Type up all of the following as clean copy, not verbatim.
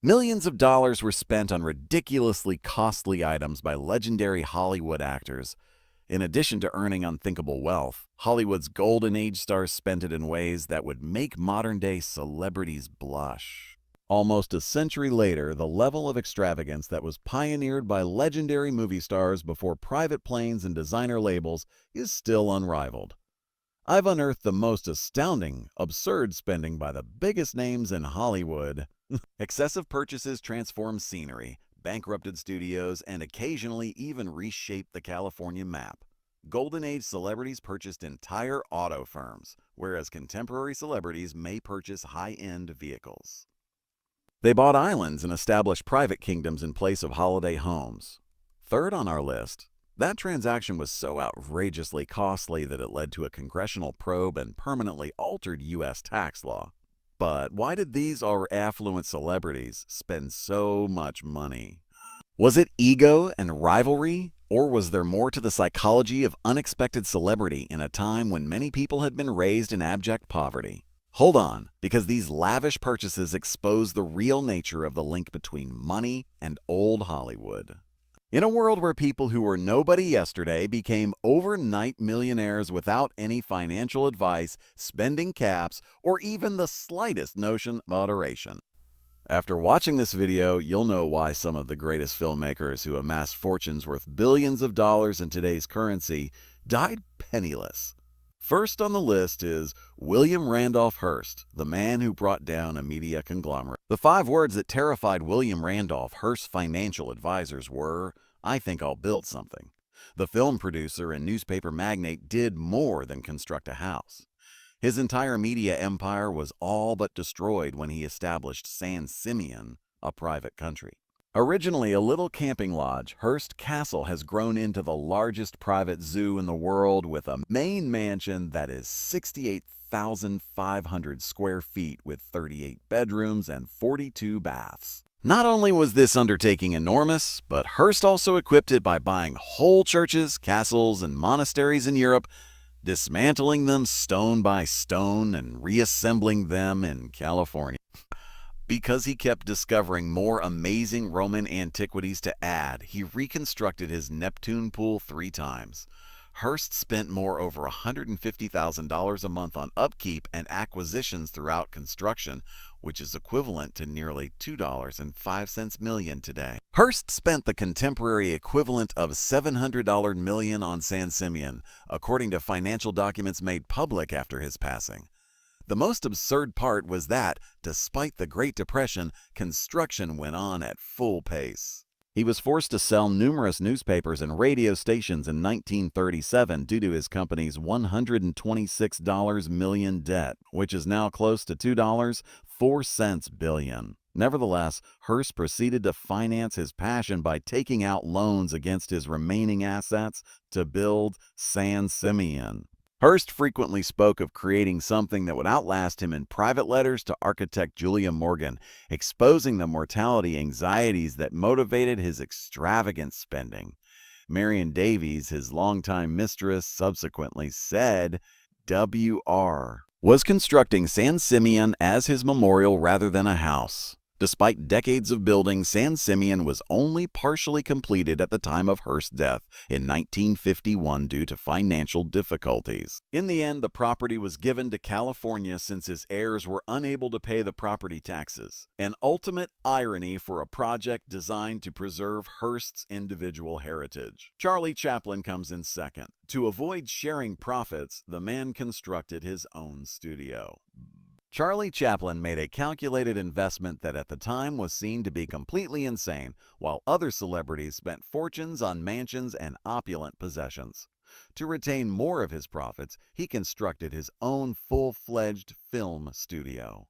Millions of dollars were spent on ridiculously costly items by legendary Hollywood actors. In addition to earning unthinkable wealth, Hollywood's golden age stars spent it in ways that would make modern-day celebrities blush. Almost a century later, the level of extravagance that was pioneered by legendary movie stars before private planes and designer labels is still unrivaled. I've unearthed the most astounding, absurd spending by the biggest names in Hollywood. Excessive purchases transformed scenery, bankrupted studios, and occasionally even reshaped the California map. Golden Age celebrities purchased entire auto firms, whereas contemporary celebrities may purchase high-end vehicles. They bought islands and established private kingdoms in place of holiday homes. Third on our list, that transaction was so outrageously costly that it led to a congressional probe and permanently altered U.S. tax law. But why did these affluent celebrities spend so much money? Was it ego and rivalry? Or was there more to the psychology of unexpected celebrity in a time when many people had been raised in abject poverty? Hold on, because these lavish purchases expose the real nature of the link between money and old Hollywood. In a world where people who were nobody yesterday became overnight millionaires without any financial advice, spending caps, or even the slightest notion of moderation. After watching this video, you'll know why some of the greatest filmmakers who amassed fortunes worth billions of dollars in today's currency died penniless. First on the list is William Randolph Hearst, the man who brought down a media conglomerate. The 5 words that terrified William Randolph Hearst's financial advisors were, "I think I'll build something." The film producer and newspaper magnate did more than construct a house. His entire media empire was all but destroyed when he established San Simeon, a private country. Originally a little camping lodge, Hearst Castle has grown into the largest private zoo in the world with a main mansion that is 68,500 square feet with 38 bedrooms and 42 baths. Not only was this undertaking enormous, but Hearst also equipped it by buying whole churches, castles, and monasteries in Europe, dismantling them stone by stone and reassembling them in California. Because he kept discovering more amazing Roman antiquities to add, he reconstructed his Neptune pool 3 times. Hearst spent over $150,000 a month on upkeep and acquisitions throughout construction, which is equivalent to nearly $2.05 million today. Hearst spent the contemporary equivalent of $700 million on San Simeon, according to financial documents made public after his passing. The most absurd part was that, despite the Great Depression, construction went on at full pace. He was forced to sell numerous newspapers and radio stations in 1937 due to his company's $126 million debt, which is now close to $2.04 billion. Nevertheless, Hearst proceeded to finance his passion by taking out loans against his remaining assets to build San Simeon. Hearst frequently spoke of creating something that would outlast him in private letters to architect Julia Morgan, exposing the mortality anxieties that motivated his extravagant spending. Marion Davies, his longtime mistress, subsequently said, "W.R. was constructing San Simeon as his memorial rather than a house." Despite decades of building, San Simeon was only partially completed at the time of Hearst's death in 1951 due to financial difficulties. In the end, the property was given to California since his heirs were unable to pay the property taxes. An ultimate irony for a project designed to preserve Hearst's individual heritage. Charlie Chaplin comes in second. To avoid sharing profits, the man constructed his own studio. Charlie Chaplin made a calculated investment that at the time was seen to be completely insane, while other celebrities spent fortunes on mansions and opulent possessions. To retain more of his profits, he constructed his own full-fledged film studio.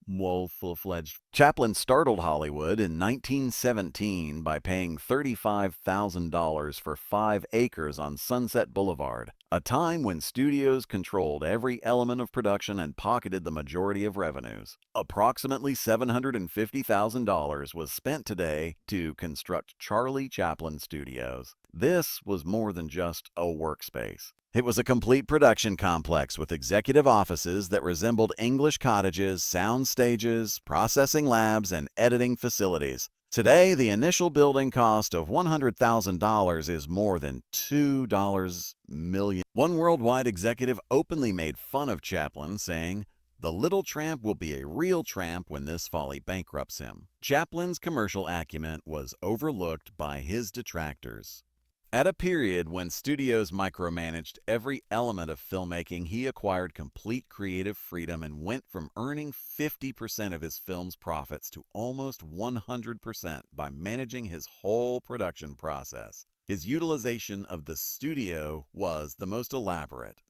Chaplin startled Hollywood in 1917 by paying $35,000 for 5 acres on Sunset Boulevard. a time when studios controlled every element of production and pocketed the majority of revenues. Approximately $750,000 was spent today to construct Charlie Chaplin Studios. This was more than just a workspace. It was a complete production complex with executive offices that resembled English cottages, sound stages, processing labs, and editing facilities. Today, the initial building cost of $100,000 is more than $2 million. One worldwide executive openly made fun of Chaplin, saying, "The little tramp will be a real tramp when this folly bankrupts him." Chaplin's commercial acumen was overlooked by his detractors. At a period when studios micromanaged every element of filmmaking, he acquired complete creative freedom and went from earning 50% of his film's profits to almost 100% by managing his whole production process. His utilization of the studio was the most elaborate.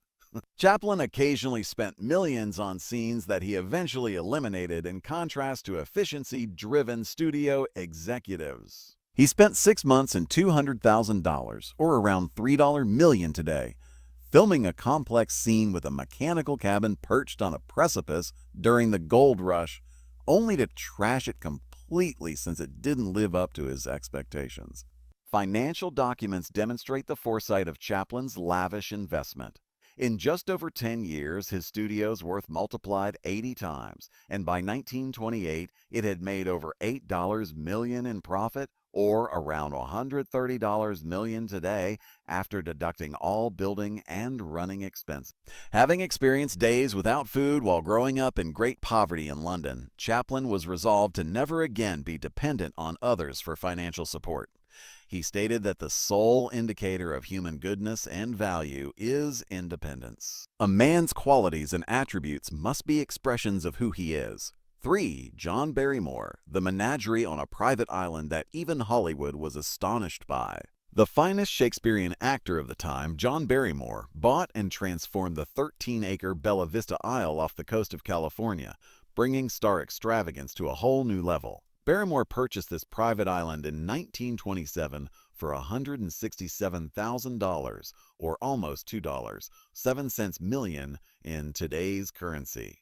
Chaplin occasionally spent millions on scenes that he eventually eliminated, in contrast to efficiency-driven studio executives. He spent 6 months and $200,000, or around $3 million today, filming a complex scene with a mechanical cabin perched on a precipice during the gold rush, only to trash it completely since it didn't live up to his expectations. Financial documents demonstrate the foresight of Chaplin's lavish investment. In just over 10 years, his studio's worth multiplied 80 times, and by 1928, it had made over $8 million in profit, or around $130 million today after deducting all building and running expenses. Having experienced days without food while growing up in great poverty in London, Chaplin was resolved to never again be dependent on others for financial support. He stated that the sole indicator of human goodness and value is independence. A man's qualities and attributes must be expressions of who he is. 3. John Barrymore, the menagerie on a private island that even Hollywood was astonished by. The finest Shakespearean actor of the time, John Barrymore, bought and transformed the 13-acre Bella Vista Isle off the coast of California, bringing star extravagance to a whole new level. Barrymore purchased this private island in 1927 for $167,000, or almost $2.07 million in today's currency.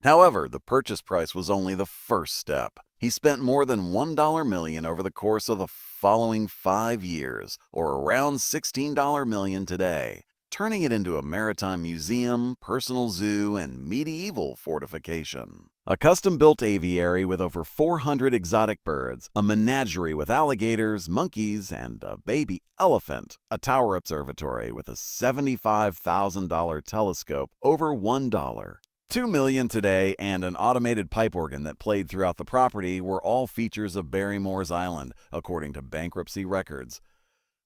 However, the purchase price was only the first step. He spent more than $1 million over the course of the following 5 years, or around $16 million today, turning it into a maritime museum, personal zoo, and medieval fortification. A custom-built aviary with over 400 exotic birds, a menagerie with alligators, monkeys, and a baby elephant, a tower observatory with a $75,000 telescope over $1. $2 million today, and an automated pipe organ that played throughout the property were all features of Barrymore's Island, according to bankruptcy records.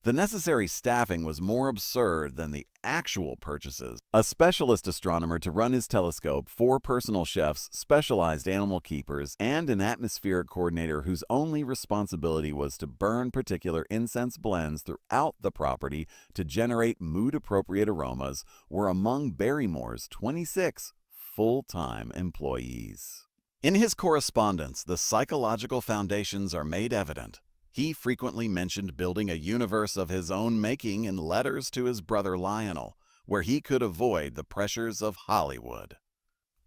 The necessary staffing was more absurd than the actual purchases. A specialist astronomer to run his telescope, 4 personal chefs, specialized animal keepers, and an atmospheric coordinator whose only responsibility was to burn particular incense blends throughout the property to generate mood-appropriate aromas were among Barrymore's 26 full-time employees. In his correspondence, the psychological foundations are made evident. He frequently mentioned building a universe of his own making in letters to his brother Lionel, where he could avoid the pressures of Hollywood.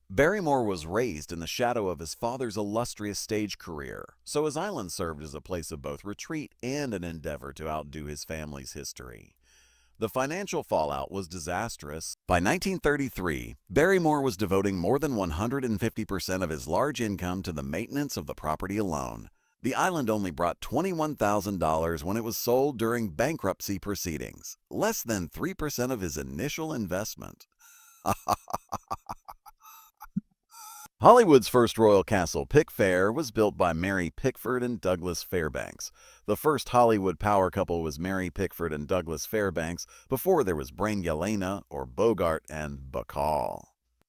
Barrymore was raised in the shadow of his father's illustrious stage career, so his island served as a place of both retreat and an endeavor to outdo his family's history. The financial fallout was disastrous. By 1933, Barrymore was devoting more than 150% of his large income to the maintenance of the property alone. The island only brought $21,000 when it was sold during bankruptcy proceedings, less than 3% of his initial investment. Hollywood's first royal castle, Pickfair, was built by Mary Pickford and Douglas Fairbanks. The first Hollywood power couple was Mary Pickford and Douglas Fairbanks before there was Brain Yelena or Bogart and Bacall.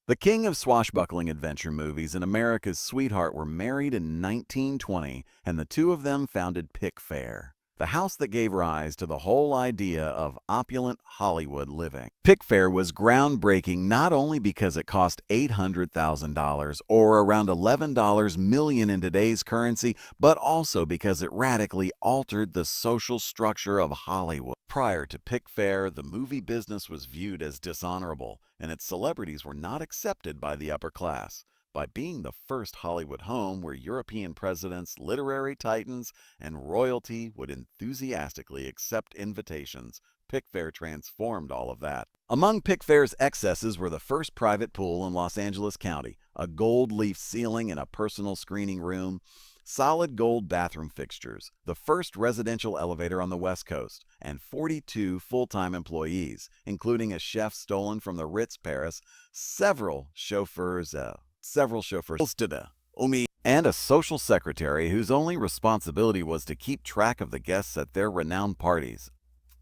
The king of swashbuckling adventure movies and America's sweetheart were married in 1920, and the two of them founded Pickfair. the house that gave rise to the whole idea of opulent Hollywood living. Pickfair was groundbreaking not only because it cost $800,000 or around $11 million in today's currency, but also because it radically altered the social structure of Hollywood. Prior to Pickfair, the movie business was viewed as dishonorable, and its celebrities were not accepted by the upper class. By being the first Hollywood home where European presidents, literary titans, and royalty would enthusiastically accept invitations, Pickfair transformed all of that. Among Pickfair's excesses were the first private pool in Los Angeles County, a gold leaf ceiling in a personal screening room, solid gold bathroom fixtures, the first residential elevator on the West Coast, and 42 full-time employees, including a chef stolen from the Ritz Paris, several chauffeurs, and a social secretary whose only responsibility was to keep track of the guests at their renowned parties.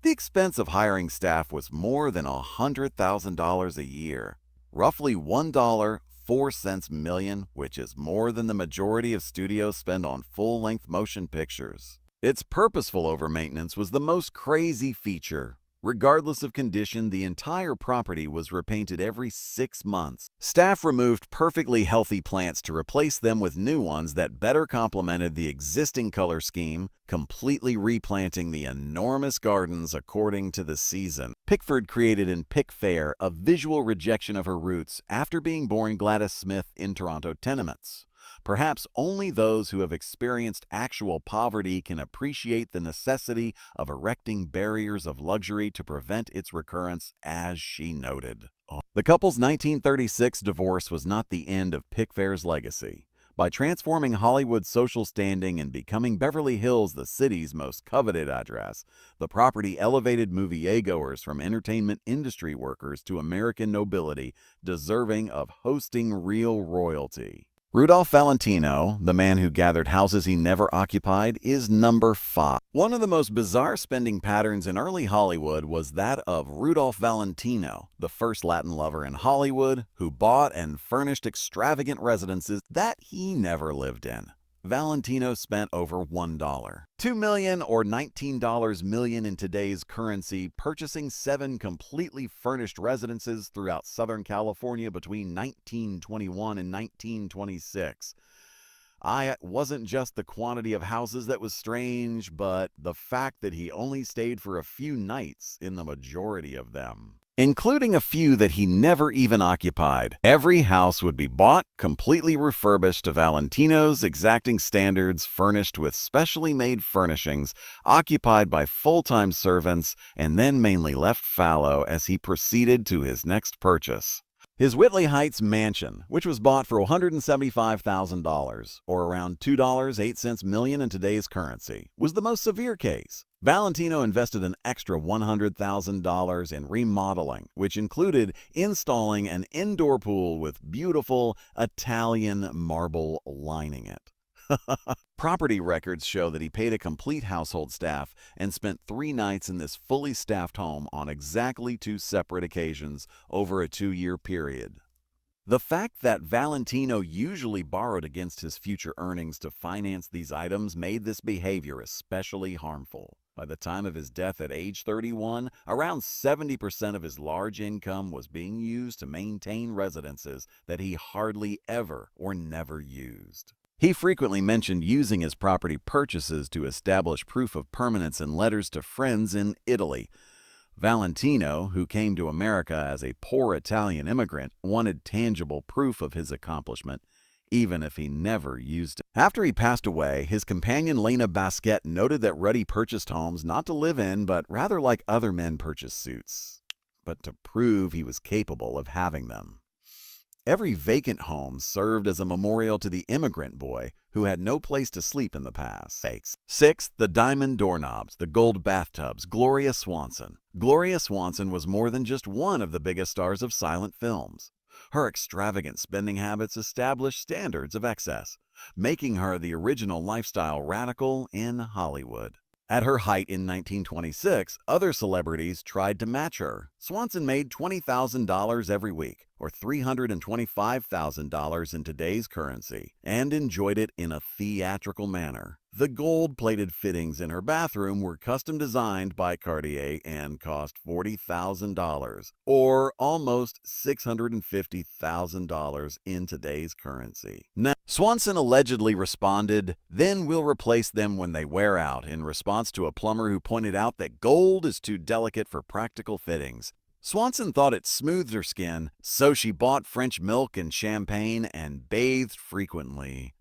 The expense of hiring staff was more than $100,000 a year, roughly $1.04 million, which is more than the majority of studios spend on full-length motion pictures. Its purposeful overmaintenance was the most crazy feature. Regardless of condition, the entire property was repainted every 6 months. Staff removed perfectly healthy plants to replace them with new ones that better complemented the existing color scheme, completely replanting the enormous gardens according to the season. Pickford created in Pickfair a visual rejection of her roots after being born Gladys Smith in Toronto tenements. Perhaps only those who have experienced actual poverty can appreciate the necessity of erecting barriers of luxury to prevent its recurrence, as she noted. The couple's 1936 divorce was not the end of Pickfair's legacy. By transforming Hollywood's social standing and becoming Beverly Hills the city's most coveted address, the property elevated moviegoers from entertainment industry workers to American nobility, deserving of hosting real royalty. Rudolph Valentino, the man who gathered houses he never occupied, is number 5. One of the most bizarre spending patterns in early Hollywood was that of Rudolph Valentino, the first Latin lover in Hollywood, who bought and furnished extravagant residences that he never lived in. Valentino spent over $1, $2 million or $19 million in today's currency, purchasing 7 completely furnished residences throughout Southern California between 1921 and 1926. It wasn't just the quantity of houses that was strange, but the fact that he only stayed for a few nights in the majority of them, including a few that he never even occupied. Every house would be bought, completely refurbished to Valentino's exacting standards, furnished with specially made furnishings, occupied by full-time servants, and then mainly left fallow as he proceeded to his next purchase. His Whitley Heights mansion, which was bought for $175,000, or around $2.08 million in today's currency, was the most severe case. Valentino invested an extra $100,000 in remodeling, which included installing an indoor pool with beautiful Italian marble lining it. Property records show that he paid a complete household staff and spent 3 nights in this fully staffed home on exactly 2 separate occasions over a 2-year period. The fact that Valentino usually borrowed against his future earnings to finance these items made this behavior especially harmful. By the time of his death at age 31, around 70% of his large income was being used to maintain residences that he hardly ever or never used. He frequently mentioned using his property purchases to establish proof of permanence in letters to friends in Italy. Valentino, who came to America as a poor Italian immigrant, wanted tangible proof of his accomplishment, even if he never used it. After he passed away, his companion Lena Basquette noted that Ruddy purchased homes not to live in, but rather like other men purchase suits, but to prove he was capable of having them. Every vacant home served as a memorial to the immigrant boy who had no place to sleep in the past. 6. The diamond doorknobs, the gold bathtubs, Gloria Swanson. Gloria Swanson was more than just one of the biggest stars of silent films. Her extravagant spending habits established standards of excess, making her the original lifestyle radical in Hollywood. At her height in 1926, other celebrities tried to match her. Swanson made $20,000 every week, or $325,000 in today's currency, and enjoyed it in a theatrical manner. The gold-plated fittings in her bathroom were custom designed by Cartier and cost $40,000, or almost $650,000 in today's currency. Now, Swanson allegedly responded, "Then we'll replace them when they wear out," in response to a plumber who pointed out that gold is too delicate for practical fittings. Swanson thought it smoothed her skin, so she bought French milk and champagne and bathed frequently.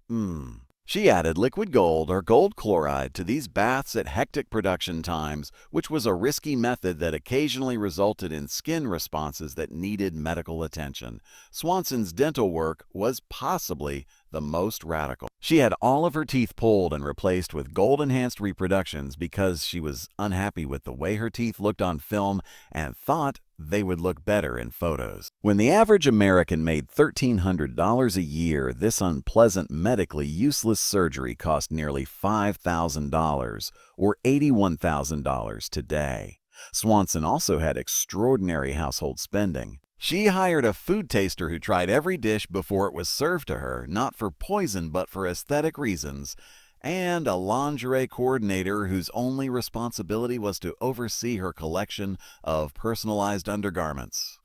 She added liquid gold or gold chloride to these baths at hectic production times, which was a risky method that occasionally resulted in skin responses that needed medical attention. Swanson's dental work was possibly the most radical. She had all of her teeth pulled and replaced with gold-enhanced reproductions because she was unhappy with the way her teeth looked on film and thought they would look better in photos. When the average American made $1,300 a year, this unpleasant, medically useless surgery cost nearly $5,000 or $81,000 today. Swanson also had extraordinary household spending. She hired a food taster who tried every dish before it was served to her, not for poison but for aesthetic reasons, and a lingerie coordinator whose only responsibility was to oversee her collection of personalized undergarments.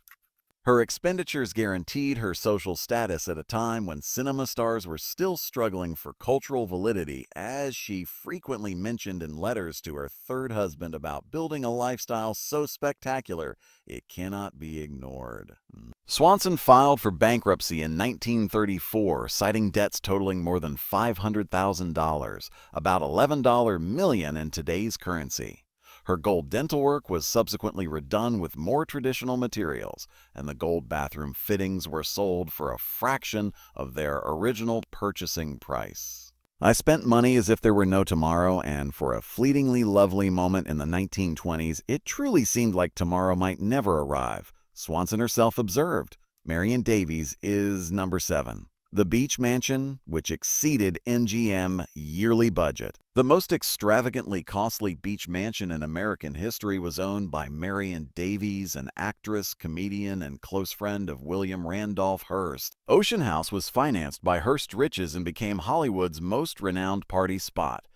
Her expenditures guaranteed her social status at a time when cinema stars were still struggling for cultural validity, as she frequently mentioned in letters to her third husband about building a lifestyle so spectacular it cannot be ignored. Swanson filed for bankruptcy in 1934, citing debts totaling more than $500,000, about $11 million in today's currency. Her gold dental work was subsequently redone with more traditional materials, and the gold bathroom fittings were sold for a fraction of their original purchasing price. I spent money as if there were no tomorrow, and for a fleetingly lovely moment in the 1920s, it truly seemed like tomorrow might never arrive. Swanson herself observed, Marion Davies is number 7. The beach mansion, which exceeded MGM yearly budget. The most extravagantly costly beach mansion in American history was owned by Marion Davies, an actress, comedian, and close friend of William Randolph Hearst. Ocean House was financed by Hearst Riches and became Hollywood's most renowned party spot,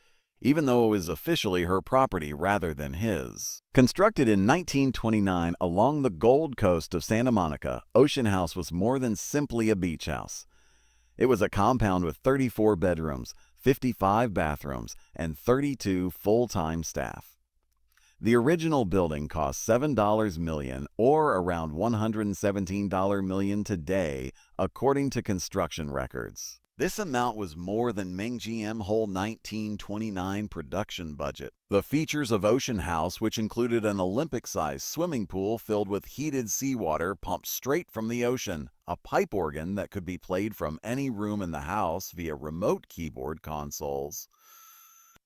even though it was officially her property rather than his. Constructed in 1929 along the Gold Coast of Santa Monica, Ocean House was more than simply a beach house. It was a compound with 34 bedrooms, 55 bathrooms, and 32 full-time staff. The original building cost $7 million, or around $117 million today, according to construction records. This amount was more than MGM whole 1929 production budget. The features of Ocean House, which included an Olympic-sized swimming pool filled with heated seawater pumped straight from the ocean, a pipe organ that could be played from any room in the house via remote keyboard consoles,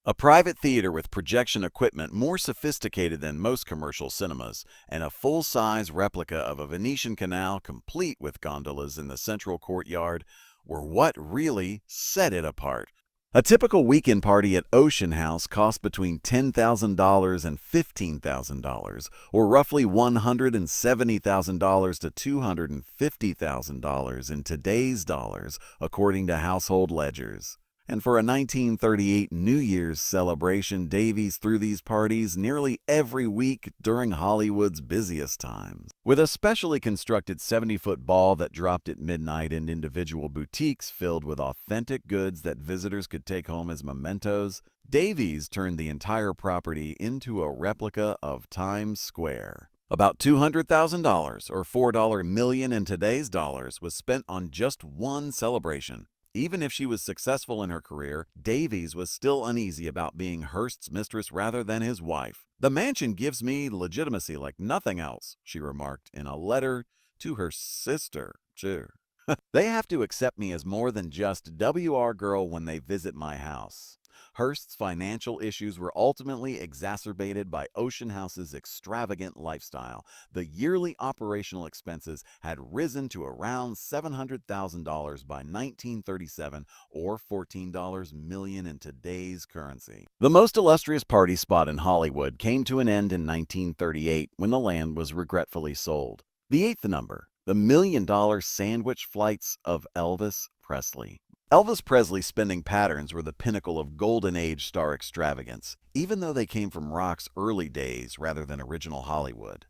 a private theater with projection equipment more sophisticated than most commercial cinemas, and a full-size replica of a Venetian canal complete with gondolas in the central courtyard were what really set it apart. A typical weekend party at Ocean House cost between $10,000 and $15,000, or roughly $170,000 to $250,000 in today's dollars, according to household ledgers. And for a 1938 New Year's celebration, Davies threw these parties nearly every week during Hollywood's busiest times. With a specially constructed 70-foot ball that dropped at midnight and individual boutiques filled with authentic goods that visitors could take home as mementos, Davies turned the entire property into a replica of Times Square. About $200,000, or $4 million in today's dollars, was spent on just one celebration. Even if she was successful in her career, Davies was still uneasy about being Hearst's mistress rather than his wife. "The mansion gives me legitimacy like nothing else," she remarked in a letter to her sister. "They have to accept me as more than just WR girl when they visit my house." Hearst's financial issues were ultimately exacerbated by Ocean House's extravagant lifestyle. The yearly operational expenses had risen to around $700,000 by 1937, or $14 million in today's currency. The most illustrious party spot in Hollywood came to an end in 1938 when the land was regretfully sold. The eighth number, The $1 million sandwich flights of Elvis Presley. Elvis Presley's spending patterns were the pinnacle of golden age star extravagance, even though they came from rock's early days rather than original Hollywood.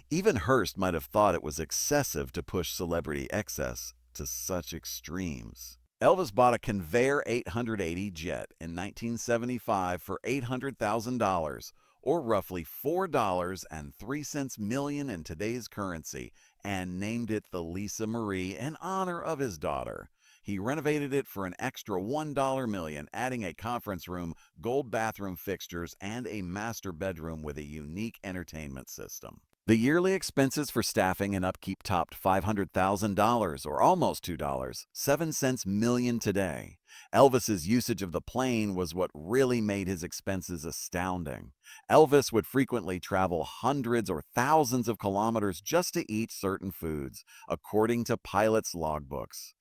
Even Hearst might have thought it was excessive to push celebrity excess to such extremes. Elvis bought a Convair 880 jet in 1975 for $800,000, or roughly $4.03 million in today's currency, and named it the Lisa Marie in honor of his daughter. He renovated it for an extra $1 million, adding a conference room, gold bathroom fixtures, and a master bedroom with a unique entertainment system. The yearly expenses for staffing and upkeep topped $500,000, or almost $2.07 million today. Elvis's usage of the plane was what really made his expenses astounding. Elvis would frequently travel hundreds or thousands of kilometers just to eat certain foods, according to pilots' logbooks.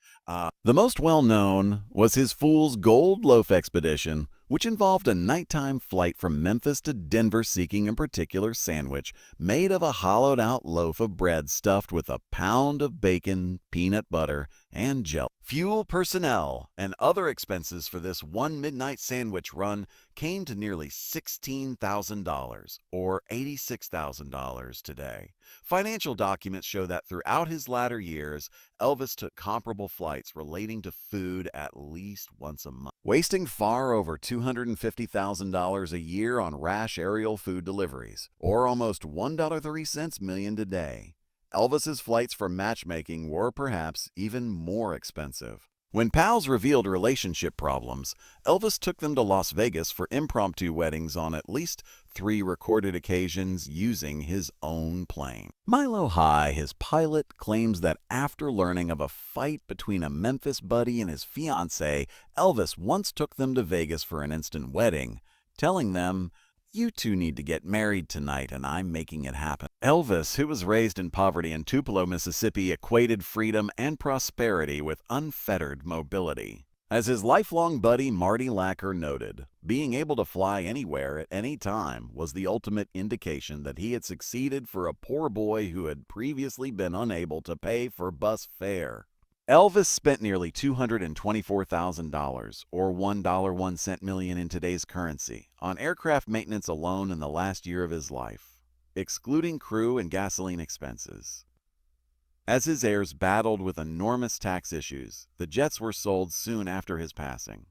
The most well-known was his Fool's Gold Loaf expedition, which involved a nighttime flight from Memphis to Denver seeking a particular sandwich made of a hollowed-out loaf of bread stuffed with a pound of bacon, peanut butter, and jelly. Fuel, personnel, and other expenses for this one midnight sandwich run came to nearly $16,000, or $86,000 today. Financial documents show that throughout his latter years, Elvis took comparable flights relating to food at least once a month, wasting far over $250,000 a year on rash aerial food deliveries, or almost $1.03 million today. Elvis's flights for matchmaking were perhaps even more expensive. When pals revealed relationship problems, Elvis took them to Las Vegas for impromptu weddings on at least 3 recorded occasions using his own plane. Milo High, his pilot, claims that after learning of a fight between a Memphis buddy and his fiancée, Elvis once took them to Vegas for an instant wedding, telling them, "You two need to get married tonight, and I'm making it happen." Elvis, who was raised in poverty in Tupelo, Mississippi, equated freedom and prosperity with unfettered mobility. As his lifelong buddy Marty Lacker noted, being able to fly anywhere at any time was the ultimate indication that he had succeeded for a poor boy who had previously been unable to pay for bus fare. Elvis spent nearly $224,000, or $1.01 million in today's currency, on aircraft maintenance alone in the last year of his life, excluding crew and gasoline expenses. As his heirs battled with enormous tax issues, the jets were sold soon after his passing.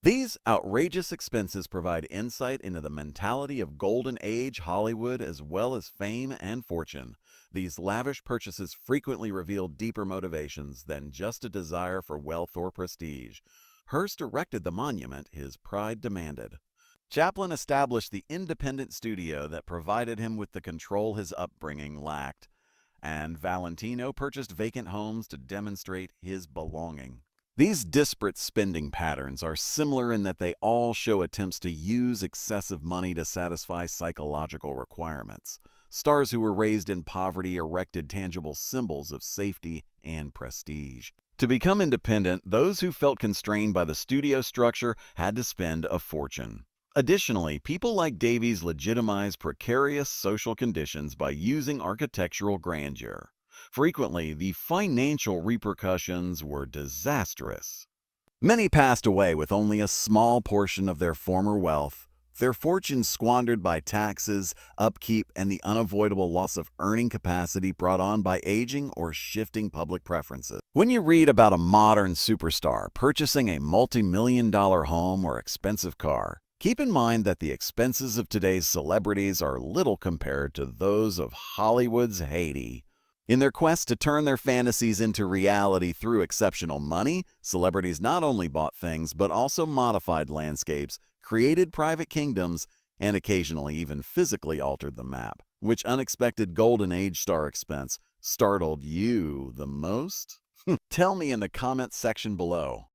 These outrageous expenses provide insight into the mentality of Golden Age Hollywood as well as fame and fortune. These lavish purchases frequently reveal deeper motivations than just a desire for wealth or prestige. Hearst erected the monument his pride demanded. Chaplin established the independent studio that provided him with the control his upbringing lacked. And Valentino purchased vacant homes to demonstrate his belonging. These disparate spending patterns are similar in that they all show attempts to use excessive money to satisfy psychological requirements. Stars who were raised in poverty erected tangible symbols of safety and prestige. To become independent, those who felt constrained by the studio structure had to spend a fortune. Additionally, people like Davies legitimized precarious social conditions by using architectural grandeur. Frequently, the financial repercussions were disastrous. Many passed away with only a small portion of their former wealth, their fortunes squandered by taxes, upkeep, and the unavoidable loss of earning capacity brought on by aging or shifting public preferences. When you read about a modern superstar purchasing a multi-million-dollar home or expensive car, keep in mind that the expenses of today's celebrities are little compared to those of Hollywood's Haiti. In their quest to turn their fantasies into reality through exceptional money, celebrities not only bought things but also modified landscapes, created private kingdoms, and occasionally even physically altered the map. Which unexpected Golden Age star expense startled you the most? Tell me in the comments section below.